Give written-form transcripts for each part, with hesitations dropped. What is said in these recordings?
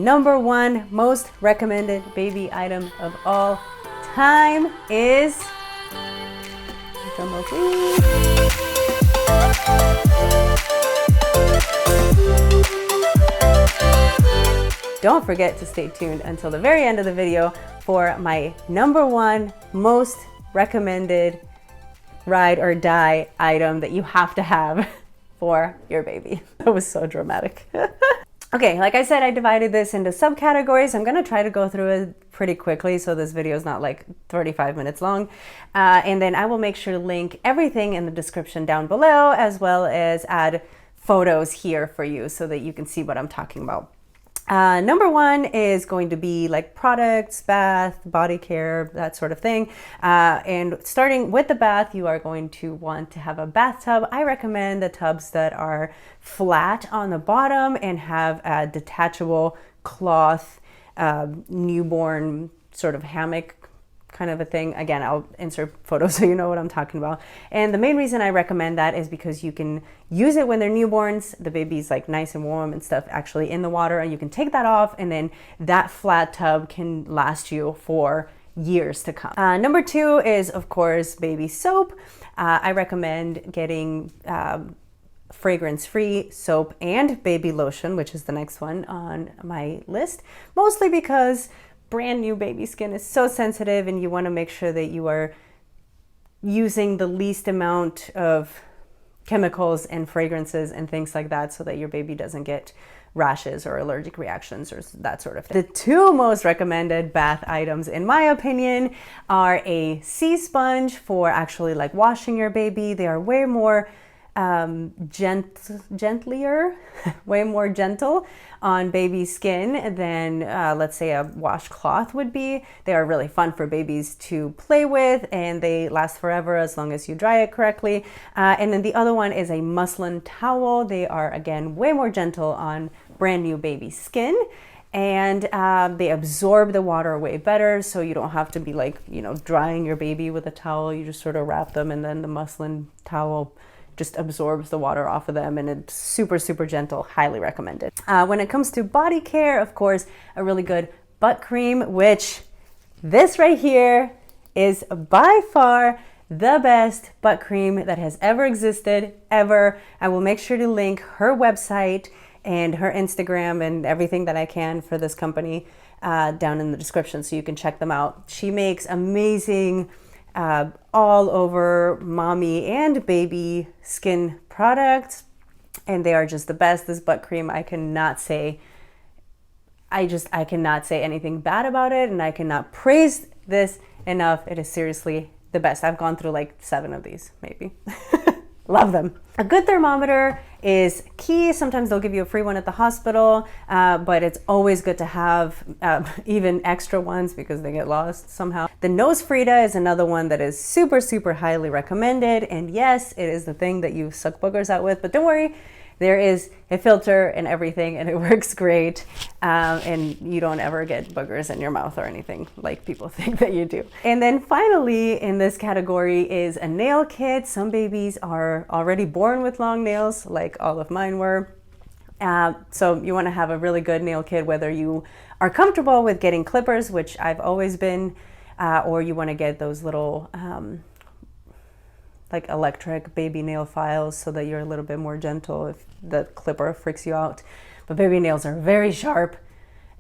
number one most recommended baby item of all time is, drum roll please. Don't forget to stay tuned until the very end of the video for my number one most recommended ride or die item that you have to have for your baby. That was so dramatic. Okay, like I said, I divided this into subcategories. I'm gonna try to go through it pretty quickly so this video is not like 35 minutes long. And then I will make sure to link everything in the description down below, as well as add photos here for you so that you can see what I'm talking about. Number one is going to be like products, bath, body care, that sort of thing. And starting with the bath, you are going to want to have a bathtub. I recommend the tubs that are flat on the bottom and have a detachable cloth, newborn sort of hammock kind of a thing. Again, I'll insert photos so you know what I'm talking about. And the main reason I recommend that is because you can use it when they're newborns. The baby's like nice and warm and stuff actually in the water, and you can take that off, and then that flat tub can last you for years to come. Number two is, of course, baby soap. I recommend getting fragrance-free soap and baby lotion, which is the next one on my list, mostly because brand new baby skin is so sensitive, and you want to make sure that you are using the least amount of chemicals and fragrances and things like that so that your baby doesn't get rashes or allergic reactions or that sort of thing. The two most recommended bath items, in my opinion, are a sea sponge for actually like washing your baby. They are way more gentler, way more gentle on baby skin than let's say a washcloth would be. They are really fun for babies to play with, and they last forever as long as you dry it correctly. And then the other one is a muslin towel. They are, again, way more gentle on brand new baby skin, and they absorb the water way better, so you don't have to be like, you know, drying your baby with a towel. You just sort of wrap them, and then the muslin towel just absorbs the water off of them, and it's super, super gentle. Highly recommended. When it comes to body care, of course, a really good butt cream, which this right here is by far the best butt cream that has ever existed, ever. I will make sure to link her website and her Instagram and everything that I can for this company down in the description so you can check them out. She makes amazing all over mommy and baby skin products, and they are just the best. This butt cream, I cannot say anything bad about it, and I cannot praise this enough. It is seriously the best. I've gone through like 7 of these, maybe. Love them. A good thermometer is key. Sometimes they'll give you a free one at the hospital, but it's always good to have even extra ones because they get lost somehow. The nose Frida is another one that is super, super highly recommended. And yes, it is the thing that you suck boogers out with, but don't worry, there is a filter and everything, and it works great. And you don't ever get boogers in your mouth or anything like people think that you do. And then finally in this category is a nail kit. Some babies are already born with long nails, like all of mine were. So you want to have a really good nail kit, whether you are comfortable with getting clippers, which I've always been, or you want to get those little like electric baby nail files so that you're a little bit more gentle if the clipper freaks you out. But baby nails are very sharp,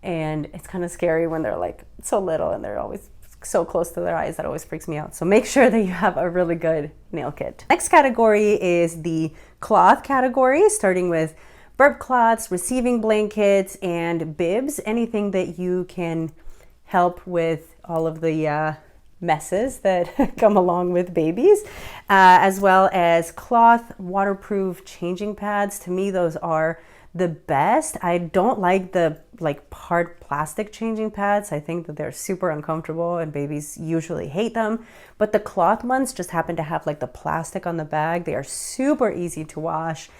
and it's kind of scary when they're like so little and they're always so close to their eyes. That always freaks me out. So make sure that you have a really good nail kit. Next category is the cloth category, starting with burp cloths, receiving blankets, and bibs. Anything that you can help with all of the messes that come along with babies, as well as cloth waterproof changing pads. To me, those are the best. I don't like the hard plastic changing pads. I think that they're super uncomfortable and babies usually hate them. But the cloth ones just happen to have like the plastic on the bag. They are super easy to wash.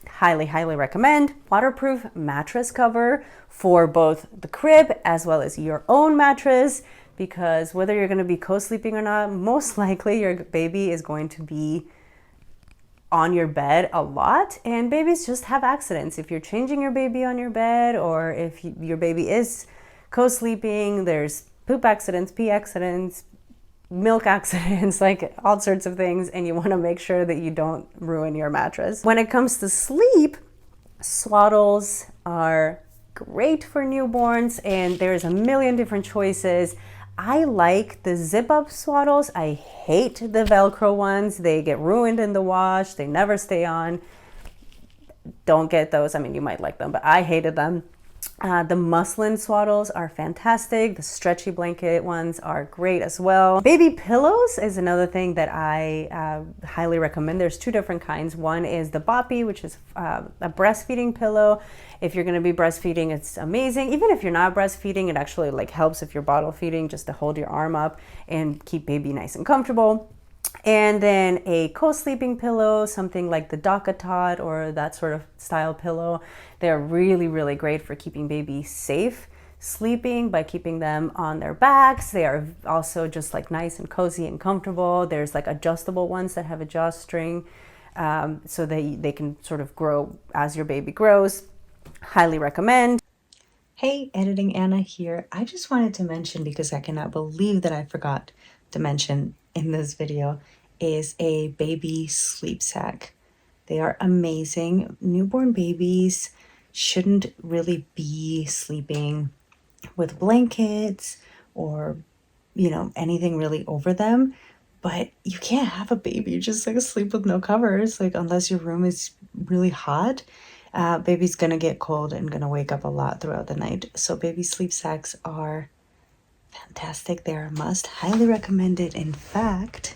Highly, highly recommend. Waterproof mattress cover for both the crib as well as your own mattress, because whether you're going to be co-sleeping or not, most likely your baby is going to be on your bed a lot, and babies just have accidents. If you're changing your baby on your bed, or if your baby is co-sleeping, there's poop accidents, pee accidents, milk accidents, like all sorts of things, and you want to make sure that you don't ruin your mattress. When it comes to sleep, swaddles are great for newborns, and there's a million different choices. I like the zip-up swaddles. I hate the Velcro ones. They get ruined in the wash. They never stay on. Don't get those. I mean, you might like them, but I hated them. The muslin swaddles are fantastic. The stretchy blanket ones are great as well. Baby pillows is another thing that I highly recommend. There's two different kinds. One is the Boppy, which is a breastfeeding pillow. If you're going to be breastfeeding, it's amazing. Even if you're not breastfeeding, it actually like helps if you're bottle feeding, just to hold your arm up and keep baby nice and comfortable. And then a co-sleeping pillow, something like the DockATot or that sort of style pillow. They're really, really great for keeping babies safe sleeping by keeping them on their backs. They are also just like nice and cozy and comfortable. There's like adjustable ones that have a drawstring, so they can sort of grow as your baby grows. Highly recommend. Hey, Editing Anna here. I just wanted to mention, because I cannot believe that I forgot to mention in this video, is a baby sleep sack. They are amazing. Newborn babies shouldn't really be sleeping with blankets or, you know, anything really over them. But you can't have a baby just like sleep with no covers, like unless your room is really hot. Baby's gonna get cold and gonna wake up a lot throughout the night. So baby sleep sacks are fantastic. They're a must. Highly recommended. In fact,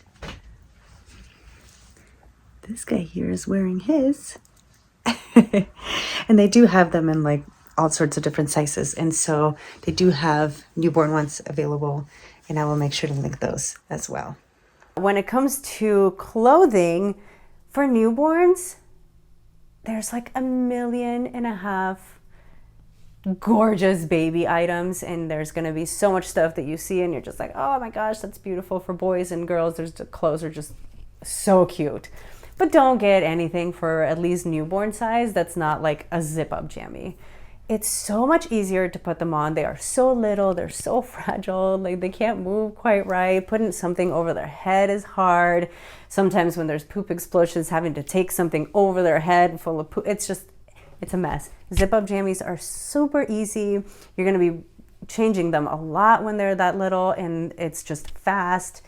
this guy here is wearing his. And they do have them in like all sorts of different sizes. And so they do have newborn ones available, and I will make sure to link those as well. When it comes to clothing for newborns, there's like 1.5 million gorgeous baby items, and there's going to be so much stuff that you see and you're just like, oh my gosh, that's beautiful. For boys and girls, the clothes are just so cute. But don't get anything for at least newborn size that's not like a zip-up jammy. It's so much easier to put them on. They are so little, they're so fragile, like they can't move quite right. Putting something over their head is hard. Sometimes when there's poop explosions, having to take something over their head full of poop, it's a mess. Zip-up jammies are super easy. You're gonna be changing them a lot when they're that little, and it's just fast.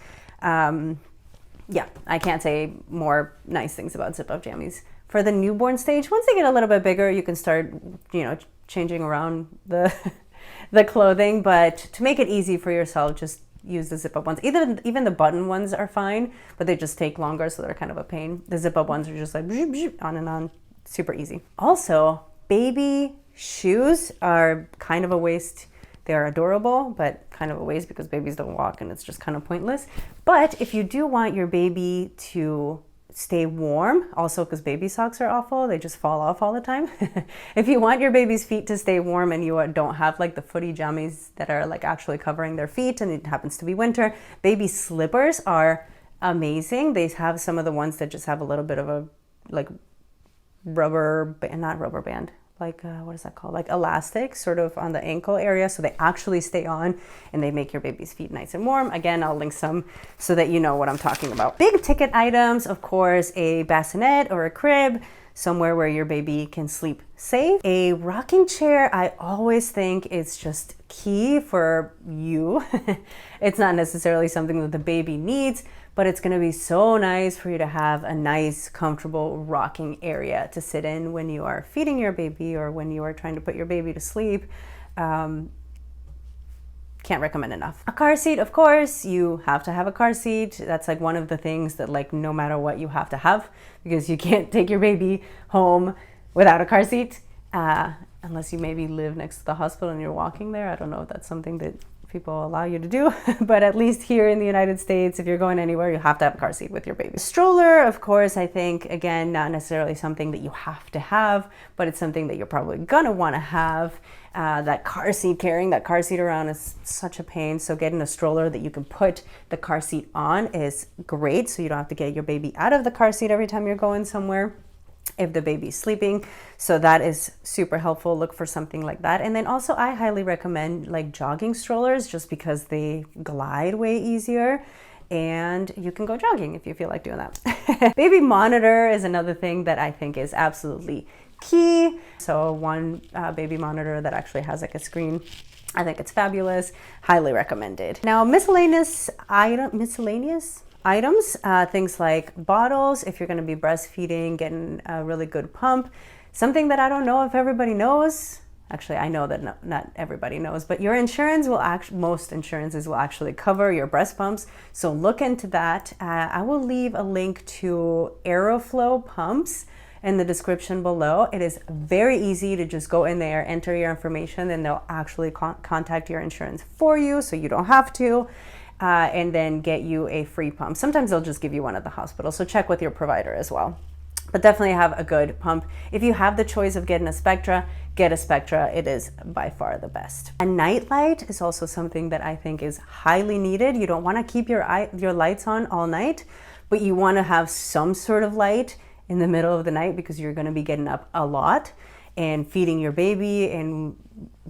Yeah, I can't say more nice things about zip-up jammies. For the newborn stage, once they get a little bit bigger, you can start, you know, changing around the clothing, but to make it easy for yourself, just use the zip-up ones. Even the button ones are fine, but they just take longer, so they're kind of a pain. The zip-up ones are just like on and on, super easy. Also, baby shoes are kind of a waste. They are adorable, but kind of a waste because babies don't walk and it's just kind of pointless. But if you do want your baby to stay warm, also because baby socks are awful, they just fall off all the time. If you want your baby's feet to stay warm and you don't have like the footy jammies that are like actually covering their feet and it happens to be winter, baby slippers are amazing. They have some of the ones that just have a little bit of a like not rubber band, like what is that called, like elastic sort of on the ankle area, so they actually stay on and they make your baby's feet nice and warm. Again, I'll link some so that you know what I'm talking about. Big ticket items, of course, a bassinet or a crib, somewhere where your baby can sleep safe. A rocking chair, I always think it's just key for you. It's not necessarily something that the baby needs, but it's going to be so nice for you to have a nice, comfortable rocking area to sit in when you are feeding your baby or when you are trying to put your baby to sleep. Can't recommend enough. A car seat, of course, you have to have a car seat. That's like one of the things that like no matter what you have to have, because you can't take your baby home without a car seat, unless you maybe live next to the hospital and you're walking there. I don't know if that's something that people allow you to do, but at least here in the United States, if you're going anywhere, you have to have a car seat with your baby. Stroller, of course, I think, again, not necessarily something that you have to have, but it's something that you're probably gonna wanna have. That car seat, carrying that car seat around is such a pain. So getting a stroller that you can put the car seat on is great. So you don't have to get your baby out of the car seat every time you're going somewhere if the baby's sleeping. So that is super helpful. Look for something like that. And then also I highly recommend like jogging strollers, just because they glide way easier and you can go jogging if you feel like doing that. Baby monitor is another thing that I think is absolutely key. So one baby monitor that actually has like a screen, I think it's fabulous. Highly recommended. Now miscellaneous items, things like bottles, if you're going to be breastfeeding, getting a really good pump. Something that I don't know if everybody knows. Actually, I know that not everybody knows, but your insurance will most insurances will actually cover your breast pumps. So look into that. I will leave a link to Aeroflow pumps in the description below. It is very easy to just go in there, enter your information, and they'll actually contact your insurance for you, so you don't have to, and then get you a free pump. Sometimes they'll just give you one at the hospital, so check with your provider as well. But definitely have a good pump. If you have the choice of getting a Spectra, get a Spectra. It is by far the best. A night light is also something that I think is highly needed. You don't want to keep your lights on all night, but you want to have some sort of light in the middle of the night, because you're going to be getting up a lot and feeding your baby and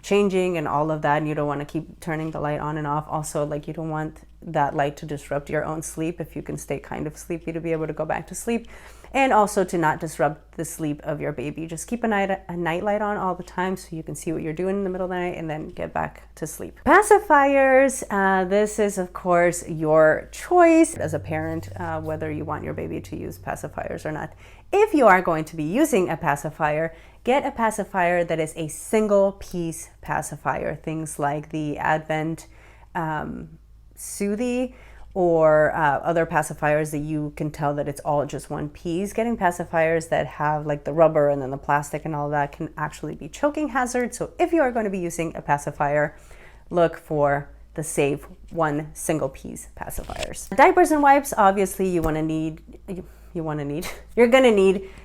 changing and all of that, and you don't want to keep turning the light on and off. Also, like, you don't want that light to disrupt your own sleep if you can stay kind of sleepy to be able to go back to sleep, and also to not disrupt the sleep of your baby. Just keep a night light on all the time so you can see what you're doing in the middle of the night and then get back to sleep. Pacifiers, this is of course your choice as a parent, whether you want your baby to use pacifiers or not. If you are going to be using a pacifier, get a pacifier that is a single piece pacifier. Things like the Advent Soothie, or other pacifiers that you can tell that it's all just one piece. Getting pacifiers that have like the rubber and then the plastic and all that can actually be choking hazard. So if you are going to be using a pacifier, look for the safe one single piece pacifiers. Diapers and wipes, obviously you're gonna need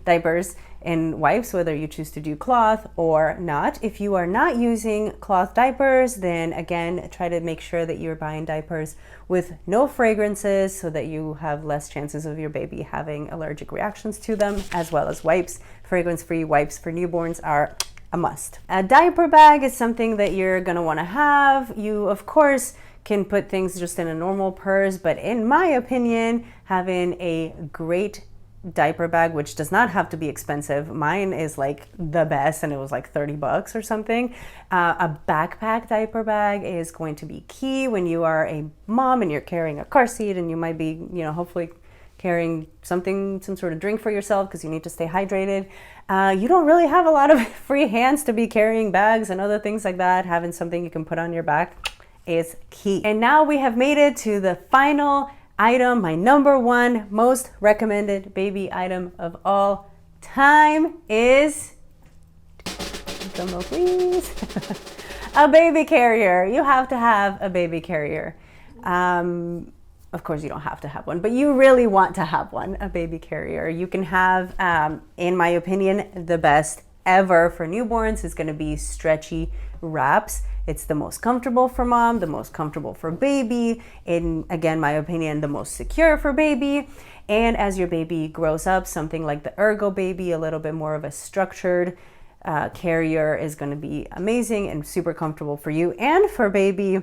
diapers and wipes, whether you choose to do cloth or not. If you are not using cloth diapers, then again, try to make sure that you're buying diapers with no fragrances so that you have less chances of your baby having allergic reactions to them, as well as wipes. Fragrance-free wipes for newborns are a must. A diaper bag is something that you're gonna wanna have. You, of course, can put things just in a normal purse, but in my opinion, having a great diaper bag, which does not have to be expensive. Mine is like the best, and it was like 30 bucks or something. A backpack diaper bag is going to be key when you are a mom and you're carrying a car seat, and you might be, hopefully carrying some sort of drink for yourself because you need to stay hydrated. You don't really have a lot of free hands to be carrying bags and other things like that. Having something you can put on your back is key. And now we have made it to the final item, my number one most recommended baby item of all time is, drum roll please, a baby carrier. You have to have a baby carrier. Of course you don't have to have one, but you really want to have one, a baby carrier. You can have, in my opinion, the best ever for newborns is going to be stretchy wraps. It's the most comfortable for mom, the most comfortable for baby, in, again, my opinion, the most secure for baby. And as your baby grows up, something like the Ergo Baby, a little bit more of a structured carrier, is going to be amazing and super comfortable for you and for baby.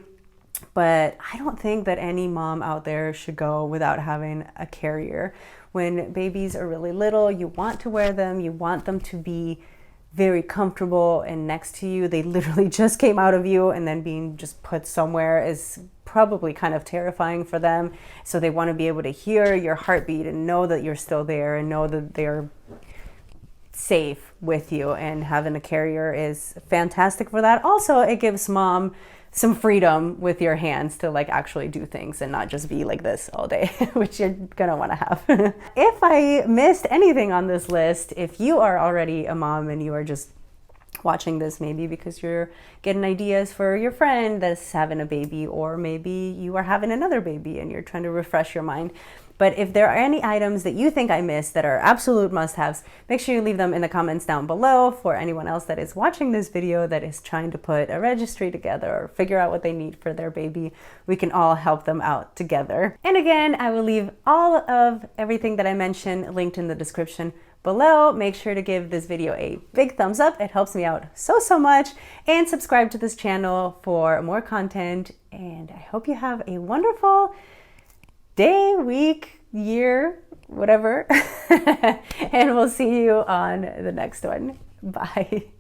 But I don't think that any mom out there should go without having a carrier. When babies are really little, you want to wear them, you want them to be very comfortable and next to you. They literally just came out of you, and then being just put somewhere is probably kind of terrifying for them. So they want to be able to hear your heartbeat and know that you're still there and know that they're safe with you. And having a carrier is fantastic for that. Also, it gives mom some freedom with your hands to like actually do things and not just be like this all day, which you're gonna want to have. If I missed anything on this list, if you are already a mom and you are just watching this maybe because you're getting ideas for your friend that's having a baby, or maybe you are having another baby and you're trying to refresh your mind. But if there are any items that you think I missed that are absolute must-haves, make sure you leave them in the comments down below for anyone else that is watching this video that is trying to put a registry together or figure out what they need for their baby. We can all help them out together. And again, I will leave all of everything that I mentioned linked in the description below. Make sure to give this video a big thumbs up. It helps me out so much. And subscribe to this channel for more content. And I hope you have a wonderful day, week, year, whatever. And we'll see you on the next one. Bye.